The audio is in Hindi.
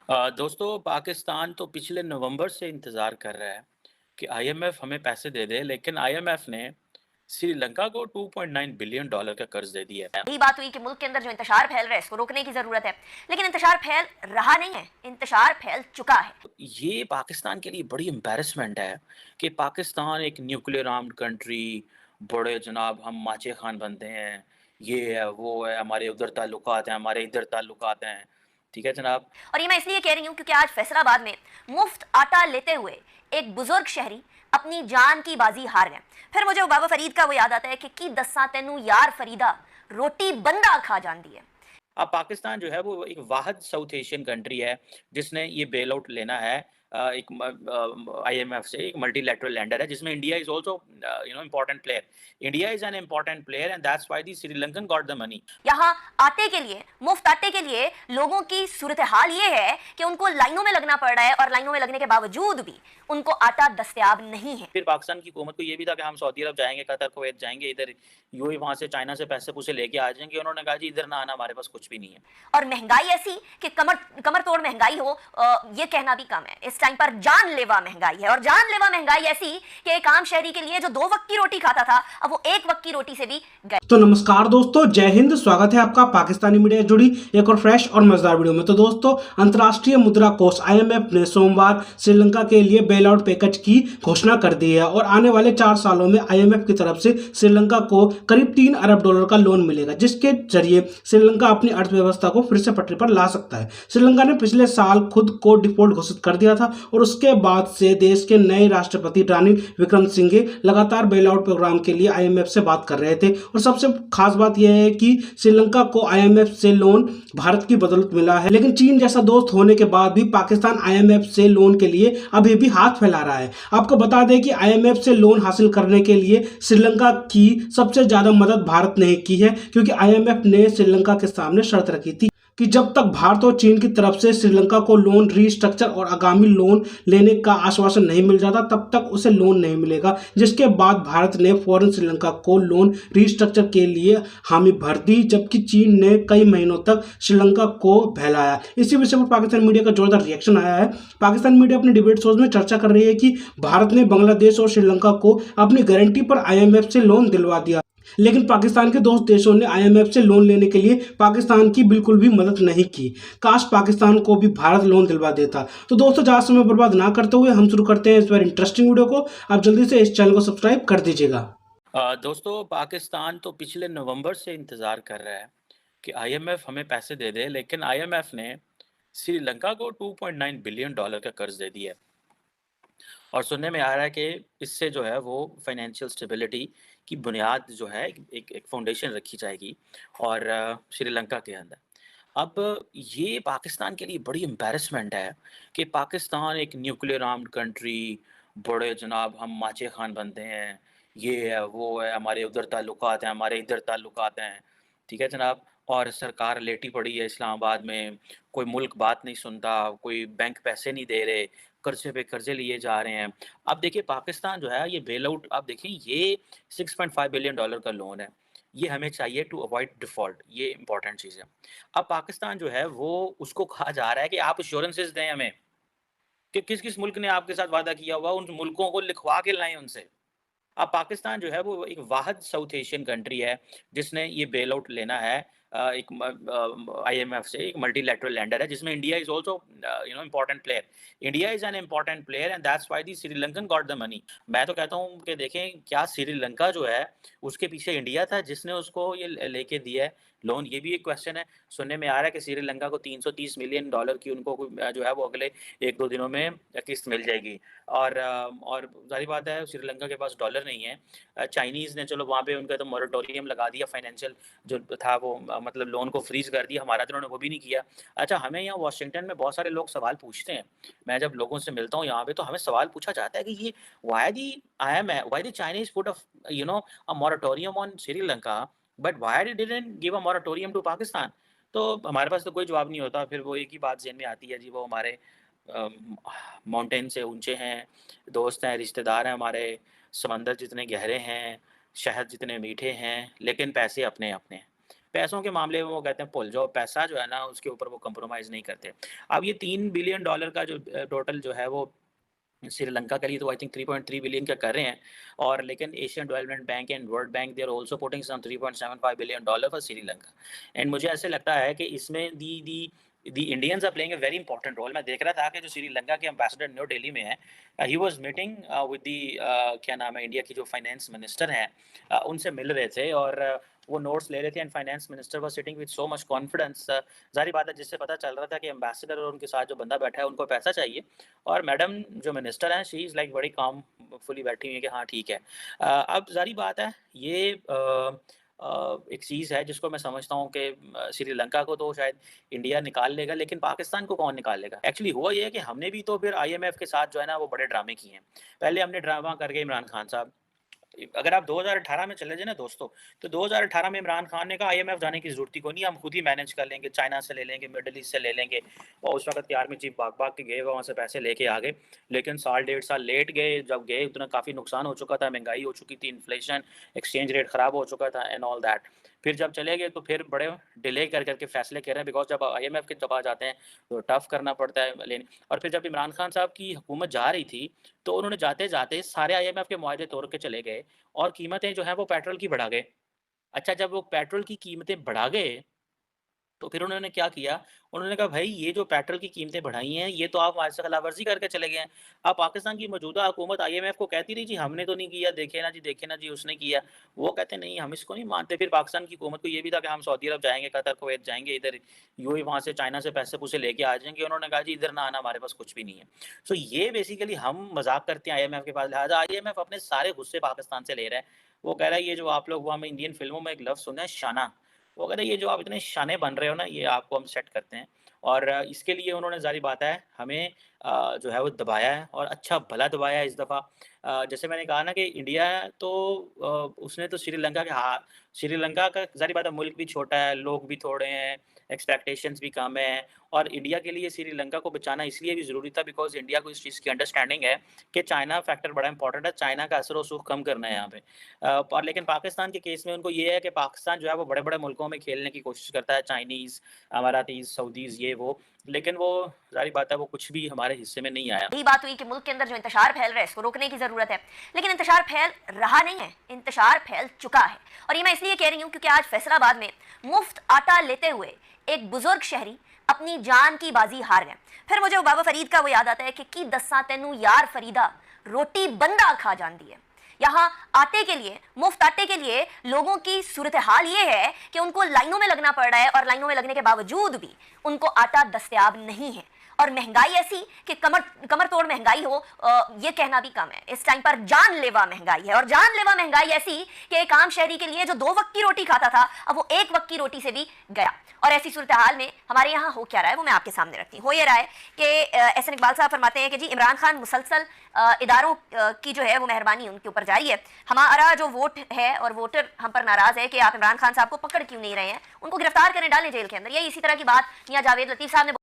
दोस्तों पाकिस्तान तो पिछले नवंबर से इंतज़ार कर रहा है कि आईएमएफ हमें पैसे दे दे, लेकिन आईएमएफ ने श्रीलंका को $2.9 बिलियन का कर्ज दे दिया है। यही बात हुई कि मुल्क के अंदर जो इंतशार फैल रहा है इसको रोकने की जरूरत है, लेकिन इंतशार फैल रहा नहीं है, इंतशार फैल चुका है। ये पाकिस्तान के लिए बड़ी एम्बैरेसमेंट है कि पाकिस्तान एक न्यूक्लियर आर्म्ड कंट्री, बड़े जनाब हम माचे खान बनते हैं, ये है, वो है, हमारे उधर ताल्लुकात हैं, हमारे इधर ताल्लुकात हैं। ठीक है जनाब। और ये मैं इसलिए कह रही हूं क्योंकि आज फैसलाबाद में मुफ्त आटा लेते हुए एक बुजुर्ग शहरी अपनी जान की बाजी हार गए। फिर मुझे बाबा फरीद का वो याद आता है कि दस्सा तेनू यार फरीदा रोटी बंदा खा जाती है। अब पाकिस्तान जो है वो एक वाहिद साउथ एशियन कंट्री है जिसने ये बेल आउट लेना है। एक आईएमएफ से, एक मल्टीलैटरल लेंडर है जिसमें India is also important player. India is an important player and that's why the Sri Lankan got the money. यहाँ आटे के लिए, मुफ्त आटे के लिए लोगों की सूरत हाल ये है कि उनको लाइनों में लगना पड़ रहा है और लाइनों में लगने के बावजूद भी उनको आटा दस्तयाब नहीं है। फिर पाकिस्तान की हुकूमत को ये भी था कि हम सऊदी अरब जाएंगे, कतर, कुवैत जाएंगे, इधर यूएई, वहां से चाइना से पैसे पूसे लेके आ जाएंगे। उन्होंने कहा जी इधर ना आना, हमारे पास कुछ भी नहीं है। और महंगाई ऐसी कि कमर कमर तोड़ महंगाई हो, ये कहना भी कम है। इस टाइम पर जानलेवा महंगाई है, और जानलेवा महंगाई ऐसी कि एक आम शहरी के लिए जो 2 वक्त की रोटी खाता था अब वो 1 वक्त की रोटी से भी गए। तो नमस्कार दोस्तों, जय हिंद। स्वागत है आपका पाकिस्तानी मीडिया से जुड़ी एक और फ्रेश और मजेदार वीडियो में। तो दोस्तों, अंतर्राष्ट्रीय मुद्रा कोष आईएमएफ ने सोमवार श्रीलंका के लिए बेल आउट पैकेज की घोषणा कर दी है और आने वाले 4 सालों में आईएमएफ की तरफ से श्रीलंका को करीब $3 अरब का लोन मिलेगा, जिसके जरिए श्रीलंका अपनी अर्थव्यवस्था को फिर से पटरी पर ला सकता है। श्रीलंका ने पिछले साल खुद को डिफॉल्ट घोषित कर दिया था और उसके बाद से देश के नए राष्ट्रपति रानिल विक्रमसिंघे लगातार बेल आउट प्रोग्राम के लिए आईएमएफ से बात कर रहे थे। और सबसे खास बात यह है कि श्रीलंका को आईएमएफ से लोन भारत की बदौलत मिला है, लेकिन चीन जैसा दोस्त होने के बाद भी पाकिस्तान आईएमएफ से लोन के लिए अभी भी हाथ फैला रहा है। आपको बता दें कि आईएमएफ से लोन हासिल करने के लिए श्रीलंका की सबसे ज्यादा मदद भारत ने की है, क्योंकि आईएमएफ ने श्रीलंका के सामने शर्त रखी थी कि जब तक भारत और चीन की तरफ से श्रीलंका को लोन रीस्ट्रक्चर और आगामी लोन लेने का आश्वासन नहीं मिल जाता, तब तक उसे लोन नहीं मिलेगा। जिसके बाद भारत ने फौरन श्रीलंका को लोन रीस्ट्रक्चर के लिए हामी भर दी, जबकि चीन ने कई महीनों तक श्रीलंका को बहलाया। इसी विषय पर पाकिस्तान मीडिया का जोरदार रिएक्शन आया है। पाकिस्तान मीडिया अपने डिबेट शोज में चर्चा कर रही है कि भारत ने बांग्लादेश और श्रीलंका को अपनी गारंटी पर आईएमएफ से लोन दिलवा दिया, लेकिन पाकिस्तान के दोस्त देशों ने आईएमएफ से लोन लेने के लिए पाकिस्तान की बिल्कुल भी मदद नहीं की। काश पाकिस्तान को भी भारत लोन दिलवा देता। तो दोस्तों, ज़्यादा समय बर्बाद ना करते हुए हम शुरू करते हैं इस बार इंटरेस्टिंग वीडियो को। आप जल्दी से इस चैनल को सब्सक्राइब कर दीजिएगा। दोस्तों पाकिस्तान तो पिछले नवंबर से इंतज़ार कर रहा है कि आईएमएफ हमें पैसे दे दे, लेकिन आईएमएफ ने श्रीलंका को $2.9 बिलियन का कर्ज दे दिया है। और सुनने में आ रहा है कि इससे जो है वो फाइनेंशियल स्टेबिलिटी की बुनियाद जो है एक फाउंडेशन रखी जाएगी और श्रीलंका के अंदर। अब ये पाकिस्तान के लिए बड़ी एम्बैरेसमेंट है कि पाकिस्तान एक न्यूक्लियर आर्म्ड कंट्री, बड़े जनाब हम माचे खान बनते हैं, ये है, वो है, हमारे उधर ताल्लुकात हैं, हमारे इधर ताल्लुकात हैं। ठीक है जनाब। और सरकार लेटी पड़ी है इस्लामाबाद में, कोई मुल्क बात नहीं सुनता, कोई बैंक पैसे नहीं दे रहे, कर्ज़े पे कर्ज़े लिए जा रहे हैं। अब देखिए पाकिस्तान जो है ये बेल आउट, आप देखिए ये $6.5 बिलियन का लोन है। ये हमें चाहिए टू अवॉइड डिफ़ॉल्ट, ये इम्पोर्टेंट चीज़ है। अब पाकिस्तान जो है वो उसको कहा जा रहा है कि आप एश्योरेंसेस दें हमें, कि किस-किस मुल्क ने आपके साथ वादा किया हुआ, उन मुल्कों को लिखवा के लाएँ उनसे। अब पाकिस्तान जो है वो एक वाहिद साउथ एशियन कंट्री है जिसने ये बेल आउट लेना है। आईएमएफ से, एक मल्टीलैटरल लेंडर है जिसमें India is also important player. India is an important player and that's why the Sri Lankan got the money. मैं तो कहता हूँ कि देखें क्या श्रीलंका जो है उसके पीछे इंडिया था जिसने उसको ये लेके दिया है लोन, ये भी एक क्वेश्चन है। सुनने में आ रहा है कि श्रीलंका को $330 मिलियन की उनको जो है वो अगले 1-2 दिनों में किस्त मिल जाएगी। और ज़ाहिर बात है श्रीलंका के पास डॉलर नहीं है। चाइनीज़ ने चलो वहाँ पे उनका तो मॉरेटोरियम लगा दिया, फाइनेंशियल जो था वो मतलब लोन को फ्रीज़ कर दिया, हमारा तो उन्होंने वो भी नहीं किया। अच्छा, हमें यहाँ वाशिंगटन में बहुत सारे लोग सवाल पूछते हैं, मैं जब लोगों से मिलता हूँ यहाँ पे तो हमें सवाल पूछा जाता है कि ये why the Chinese put a moratorium on Sri Lanka but why they didn't give a moratorium to Pakistan. तो हमारे पास तो कोई जवाब नहीं होता, फिर वो एक ही बात ज़हन में आती है जी, वो हमारे माउंटेन से ऊँचे हैं, दोस्त हैं, रिश्तेदार हैं हमारे, समंदर जितने गहरे हैं, शहद जितने मीठे हैं, लेकिन पैसे अपने-अपने हैं। पैसों के मामले में वो कहते हैं भूल जाओ, पैसा जो है ना उसके ऊपर वो कंप्रोमाइज़ नहीं करते। अब ये $3 बिलियन का जो टोटल जो है वो श्रीलंका के लिए तो आई थिंक 3.3 बिलियन का कर रहे हैं, और लेकिन Asian development bank and world bank they are also putting some $3.75 billion for Sri Lanka. And मुझे ऐसे लगता है कि इसमें the Indians are playing a very important role. मैं देख रहा था कि जो श्रीलंका के एम्बेसडर न्यू दिल्ली में है, he was meeting with the क्या नाम है, इंडिया की जो फाइनेंस मिनिस्टर हैं, उनसे मिल रहे थे और वो नोट्स ले रहे थे। And finance minister was sitting with so much confidence. जाहिर बात है, जिससे पता चल रहा था कि एम्बेसडर और उनके साथ जो बंदा बैठा है उनको पैसा चाहिए, और मैडम जो मिनिस्टर हैं शी इज़ लाइक बड़ी काम फुली बैठी हुई है कि हाँ ठीक है। अब ज़ाहिर बात है ये एक चीज़ है जिसको मैं समझता हूँ कि श्रीलंका को तो शायद इंडिया निकाल लेगा, लेकिन पाकिस्तान को कौन निकाल लेगा? एक्चुअली हुआ ये है कि हमने भी तो फिर आईएमएफ के साथ जो है ना वो बड़े ड्रामे किए हैं। पहले हमने ड्रामा करके इमरान खान साहब, अगर आप 2018 में चले जाए ना दोस्तों, तो 2018 में इमरान खान ने कहा आईएमएफ जाने की ज़रूरत ही कोई नहीं, हम खुद ही मैनेज कर लेंगे, चाइना से ले लेंगे, मिडल ईस्ट से ले लेंगे। और उस वक़्त के आर्मी चीफ भाग-भाग के गए, वहाँ से पैसे लेके आ गए। लेकिन साल डेढ़ साल लेट गए, जब गए उतना काफ़ी नुकसान हो चुका था, महंगाई हो चुकी थी, इन्फ्लेशन, एक्सचेंज रेट ख़राब हो चुका था एंड ऑल दैट। फिर जब चले गए तो फिर बड़े डिले कर के फैसले कर रहे हैं, बिकॉज़ जब आईएमएफ के दबा जाते हैं तो टफ़ करना पड़ता है लेने। और फिर जब इमरान खान साहब की हुकूमत जा रही थी, तो उन्होंने जाते-जाते सारे आईएमएफ के मुआहदे तोड़ के चले गए और कीमतें जो हैं वो पेट्रोल की बढ़ा गए। अच्छा, जब वो पेट्रोल की कीमतें बढ़ा गए, तो फिर उन्होंने क्या किया, उन्होंने कहा भाई ये जो पेट्रोल की कीमतें बढ़ाई हैं, ये तो आप हमारे से खिलाफवर्जी करके चले गए हैं। अब पाकिस्तान की मौजूदा हुकूमत आईएमएफ को कहती रही जी हमने तो नहीं किया, देखे ना जी उसने किया। वो कहते नहीं हम इसको नहीं मानते। फिर पाकिस्तान की हुकूमत को ये भी था कि हम सऊदी अरब जाएँगे, कतर, कुवैत जाएँगे, इधर यूएई वहाँ से चाइना से पैसे-पूसे लेके आ जाएँगे। उन्होंने कहा जी इधर ना आना, हमारे पास कुछ भी नहीं है। सो ये बेसिकली हम मज़ाक करते हैं आईएमएफ के पास, लिहाज़ा आईएमएफ अपने सारे गुस्से पाकिस्तान से ले रहा है। वो कह रहा है ये जो आप लोग, वो हमें इंडियन फ़िल्मों में एक लफ्ज़ सुना है शाना। वो कह रहे ये जो आप इतने शाने बन रहे हो ना, ये आपको हम सेट करते हैं। और इसके लिए उन्होंने ज़ाहिर बात है हमें जो है वो दबाया है, और अच्छा भला दबाया है इस दफ़ा। जैसे मैंने कहा ना कि इंडिया तो उसने तो श्रीलंका का ज़ाहिर बात है मुल्क भी छोटा है, लोग भी थोड़े हैं, एक्सपेक्टेशंस भी कम हैं, और इंडिया के लिए श्रीलंका को बचाना इसलिए भी ज़रूरी था बिकॉज़ इंडिया को इस चीज़ की अंडरस्टैंडिंग है कि चाइना फैक्टर बड़ा इंपॉर्टेंट है, चाइना का असर और सुख कम करना है यहाँ पे। और लेकिन पाकिस्तान के केस में उनको ये है कि पाकिस्तान जो है वो बड़े-बड़े मुल्कों में खेलने की कोशिश करता है, चाइनीज़, अमारातीज़, सऊदीज़, ये वो, लेकिन वो ज़ाहिर बात है वो कुछ भी हमारे हिस्से में नहीं आया। यही बात हुई कि मुल्क के अंदर जो इंतशार फैल रहा है इसको रोकने की ज़रूरत है, लेकिन इंतशार फैल रहा नहीं है, इंतशार फैल चुका है। और ये मैं इसलिए कह रही हूँ क्योंकि आज फैसलाबाद में मुफ्त आटा लेते हुए एक बुजुर्ग शहरी अपनी जान की बाजी हार गए। फिर मुझे बाबा फरीद का वो याद आता है कि दस्सा तेनू यार फरीदा रोटी बंदा खा जाती है। यहाँ आटे के लिए, मुफ्त आटे के लिए लोगों की सूरत हाल ये है कि उनको लाइनों में लगना पड़ रहा है, और लाइनों में लगने के बावजूद भी उनको आटा दस्तयाब नहीं है। और महंगाई ऐसी कि कमर तोड़ महंगाई हो, ये कहना भी कम है। इस टाइम पर जानलेवा महंगाई है, और जानलेवा महंगाई ऐसी कि एक आम शहरी के लिए जो 2 वक्त की रोटी खाता था अब वो 1 वक्त की रोटी से भी गया। और ऐसी सूरत हाल में हमारे यहाँ हो क्या रहा है वो मैं आपके सामने रखती हूँ। हो ये रहा है कि एहसन इकबाल साहब फरमाते हैं कि जी इमरान खान मुसलसल इदारों की जो है वो मेहरबानी उनके ऊपर जारी है। हमारा जो वोट है और वोटर हम पर नाराज है कि आप इमरान खान साहब को पकड़ क्यों नहीं रहे हैं, उनको गिरफ्तार करें, डालें जेल के अंदर। यही इसी तरह की बात मियां जावेद लतीफ़ साहब ने